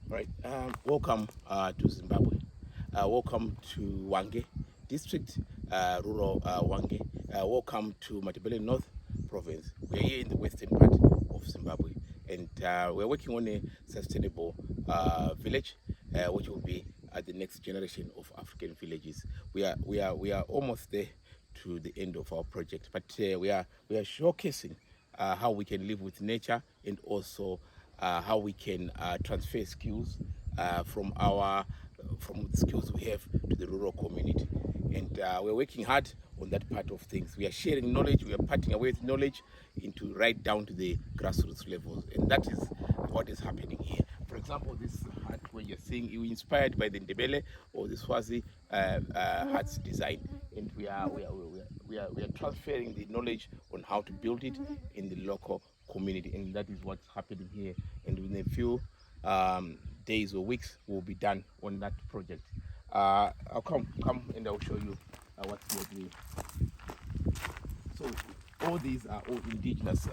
Right. Welcome to Zimbabwe. Welcome to Wange District, rural Wange. Welcome to Matebele North Province. We are here in the western part of Zimbabwe, and we're working on a sustainable village, which will be the next generation of African villages. We are almost there to the end of our project, but we are showcasing how we can live with nature and also how we can transfer skills from the skills we have to the rural community. And we're working hard on that part of things. We are sharing knowledge, we are parting away with knowledge into right down to the grassroots levels. And that is what is happening here. For example, this hut where you're seeing, you inspired by the Ndebele or the Swazi hut's design. And we are transferring the knowledge on how to build it in the local community. And that is what's happening here. And in a few days or weeks, we'll be done on that project. I'll come and I'll show you what we're doing. So all these are all indigenous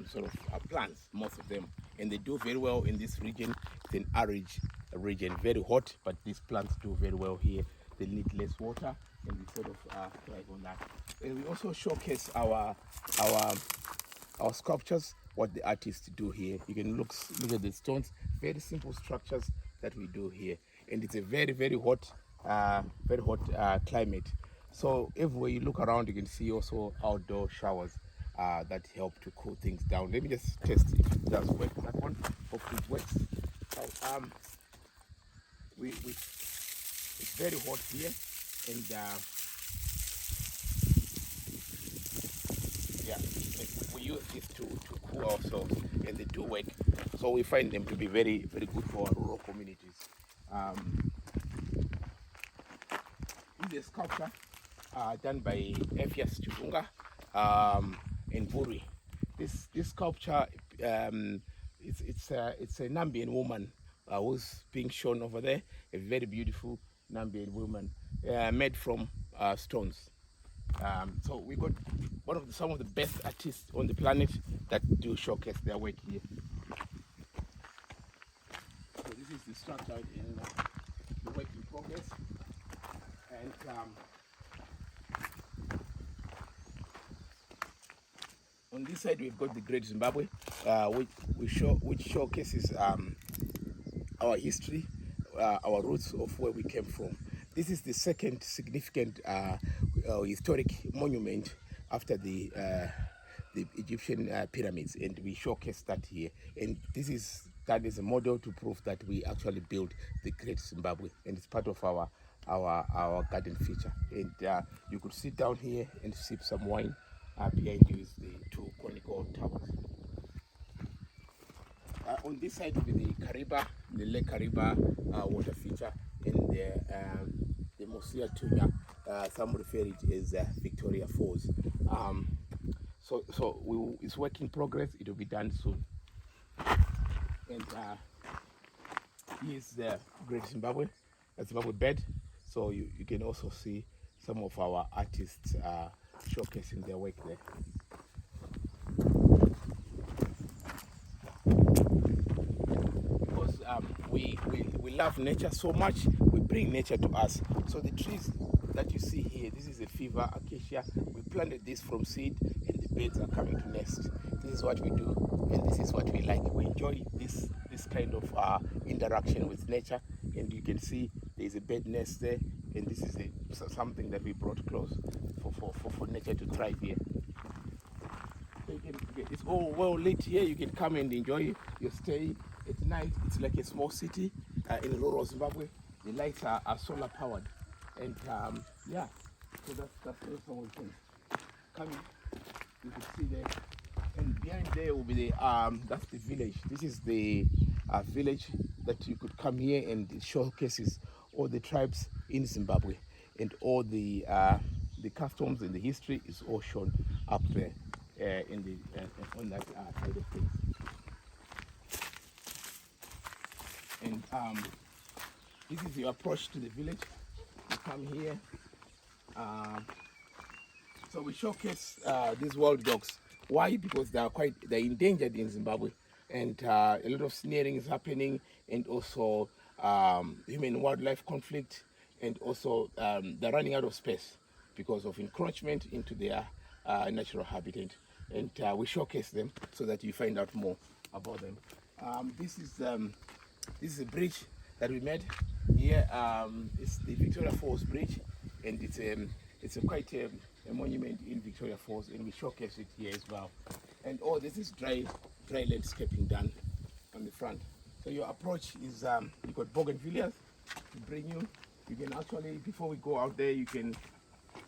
sort of plants, most of them, and they do very well in this region. It's an arid region, very hot, but these plants do very well here. They need less water, and we sort of thrive on that. And we also showcase our our sculptures, what the artists do here. You can look at the stones, very simple structures that we do here, and it's a very very hot climate. So everywhere you look around, you can see also outdoor showers that help to cool things down. Let me just test if it does work. That one, hopefully it works. So, we it's very hot here, and yeah, we use this to cool ourselves, and they do work. So we find them to be very good for our rural communities. Um, this is a sculpture done by Ephias Chuvunga in Buri. This sculpture, it's a Nambian woman who's being shown over there, a very beautiful Nambian woman made from stones. So we got some of the best artists on the planet that do showcase their work here. So this is the structure in the work in progress, and on this side we've got the Great Zimbabwe, which showcases our history, our roots of where we came from. This is the second significant historic monument after the Egyptian pyramids, and we showcase that here. And this is that is a model to prove that we actually built the Great Zimbabwe, and it's part of our garden feature. And you could sit down here and sip some wine. Behind you is the two conical towers. On this side will be the Lake Kariba water feature, and the Mosia Tunya, some refer it as Victoria Falls. It's work in progress. It will be done soon. And here's the Great Zimbabwe bed. So you can also see some of our artists showcasing their work there. Because we love nature so much, we bring nature to us. So the trees that you see here, this is a fever acacia. We planted this from seed, and the birds are coming to nest. This is what we do, and this is what we like. We enjoy this kind of interaction with nature, and you can see there's a bird nest there, and this is something that we brought close for nature to thrive here. It's all well lit here. You can come and enjoy your stay at night. It's like a small city in rural Zimbabwe. The lights are solar powered, and yeah, so that's some of the things. Come in, you can see there, and behind there will be the that's the village. This is the village that you could come here, and it showcases all the tribes in Zimbabwe, and all the customs and the history is all shown up there in the on that side of things. And this is your approach to the village. You come here. So we showcase these wild dogs. Why? Because they're endangered in Zimbabwe. and a lot of snaring is happening, and also human wildlife conflict, and also they're running out of space because of encroachment into their natural habitat. And we showcase them so that you find out more about them. This is a bridge that we made here. It's the Victoria Falls Bridge, and it's quite a monument in Victoria Falls, and we showcase it here as well. And all this is dry landscaping done on the front. So your approach is you got bougainvilleas to bring you. You can actually, before we go out there, you can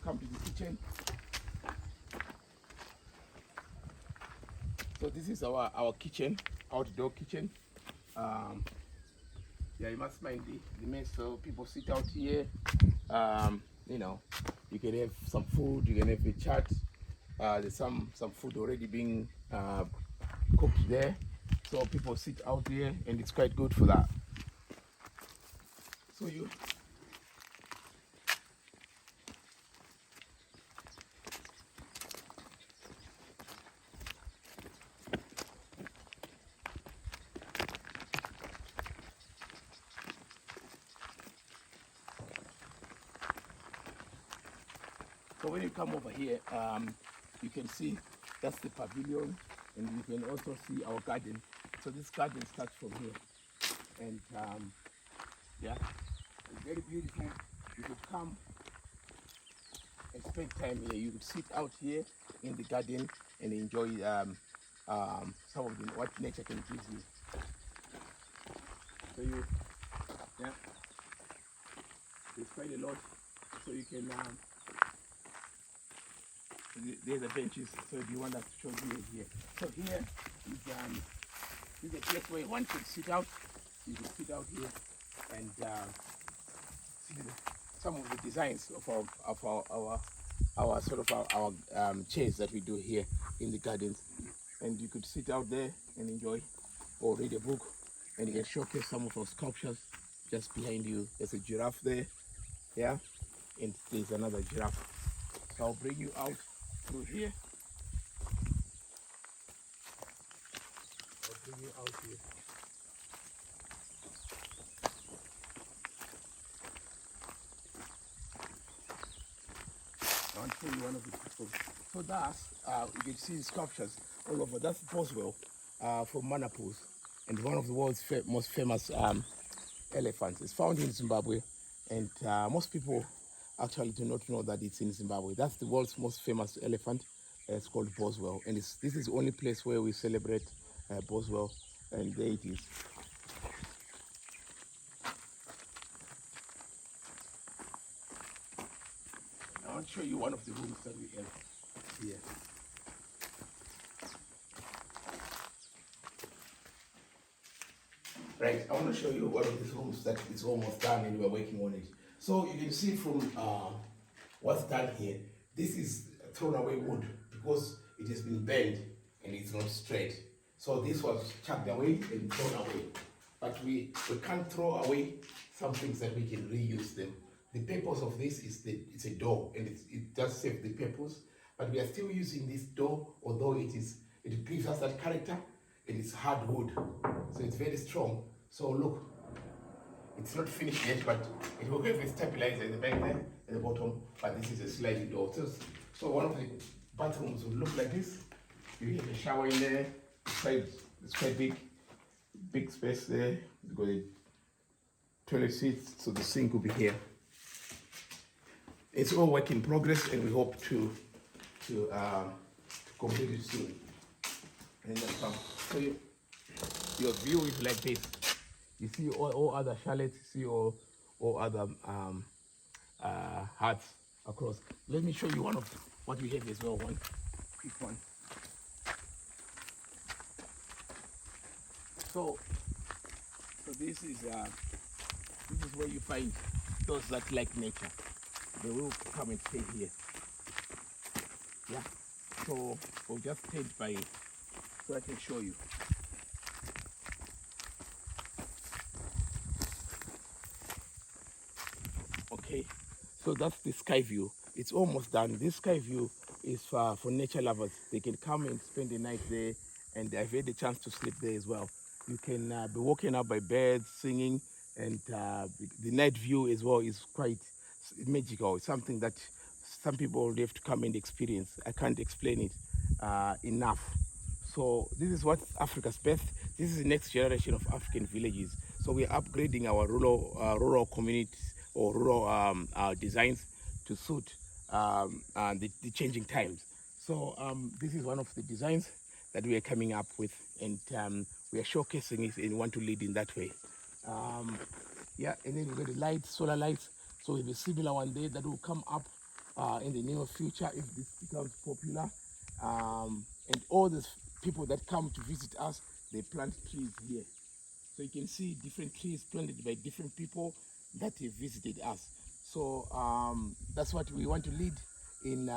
come to the kitchen. So this is our kitchen, outdoor kitchen. Yeah, you must mind the mess, so people sit out here. You know, you can have some food, you can have a chat. There's some food already being cooked there, so people sit out here, and it's quite good for that. So when you come over here, you can see that's the pavilion, and you can also see our garden. So this garden starts from here, and yeah, it's very beautiful. You could come and spend time here. You could sit out here in the garden and enjoy some of what nature can give you. So yeah, there's quite a lot. So you can. There's the benches. So do you want us to show you here? So here is a place where one could sit out. You can sit out here and see some of the designs of our sort of our chairs that we do here in the gardens. And you could sit out there and enjoy, or read a book, and you can showcase some of our sculptures. Just behind you, there's a giraffe there, yeah, and there's another giraffe. So I'll bring you out through here. I'll bring you out here. I'll show you one of the people. So that's, you can see the sculptures all over. That's Boswell from Manapus, and one of the world's most famous elephants. It's found in Zimbabwe, and most people actually do not know that it's in Zimbabwe. That's the world's most famous elephant. It's called Boswell, and this is the only place where we celebrate Boswell, and there it is. I want to show you one of the rooms that we have here. Right, I want to show you one of these rooms that is almost done and we're working on it. So you can see from what's done here, this is thrown away wood because it has been bent and it's not straight. So this was chucked away and thrown away. But we can't throw away some things that we can reuse them. The purpose of this is that it's a door, and it does serve the purpose, but we are still using this door, although it gives us that character, and it's hard wood, so it's very strong. So look, it's not finished yet, but it will have a stabilizer in the back there, at the bottom, but this is a sliding door. So one of the bathrooms will look like this. You have a shower in there, it's quite big space there. You've got a toilet seat, so the sink will be here. It's all work in progress, and we hope to complete it soon. And then so your view is like this. You see all other chalets, you see all other huts across. Let me show you one of what we have as well. One quick one. So this is where you find those that like nature. They will come and stay here. Yeah. So we'll just stand by it so I can show you. Okay. So that's the sky view. It's almost done. This sky view is for nature lovers. They can come and spend the night there and I've had a chance to sleep there as well. You can be woken up by birds singing, and the night view as well is quite magical. It's something that some people have to come and experience. I can't explain it enough. So this is what Africa's best. This is the next generation of African villages. So we're upgrading our rural communities or rural designs to suit the changing times. So this is one of the designs that we are coming up with, and we are showcasing it and want to lead in that way. Yeah, and then we've got the lights, solar lights. So we have a similar one there that will come up in the near future if this becomes popular. And all these people that come to visit us, they plant trees here. So you can see different trees planted by different people that have visited us. So that's what we want to lead in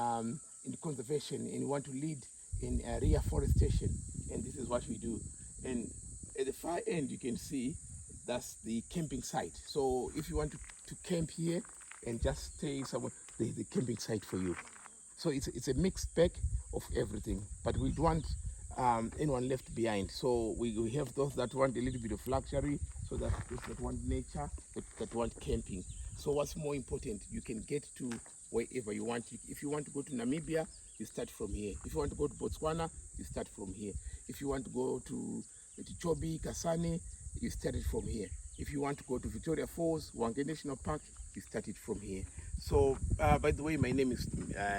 conservation, and we want to lead in reforestation, and this is what we do. And at the far end, you can see that's the camping site. So if you want to camp here and just stay somewhere, there's the camping site for you. So it's a mixed bag of everything, but we don't want anyone left behind. So we have those that want a little bit of luxury, so that those that want nature, that want camping. So what's more important, you can get to wherever you want. If you want to go to Namibia, you start from here. If you want to go to Botswana, you start from here. If you want to go to Chobe, Kasane, you start it from here. If you want to go to Victoria Falls, Hwange National Park, you start it from here. So, by the way, my name is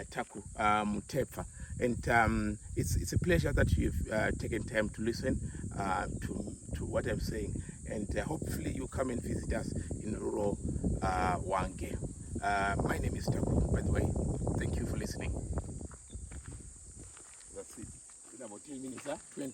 Taku Mutepa, and it's a pleasure that you've taken time to listen to what I'm saying, and hopefully you come and visit us in rural Hwange. My name is Taku, by the way. Thank you for listening. That's it. In about 10 minutes, huh? 20.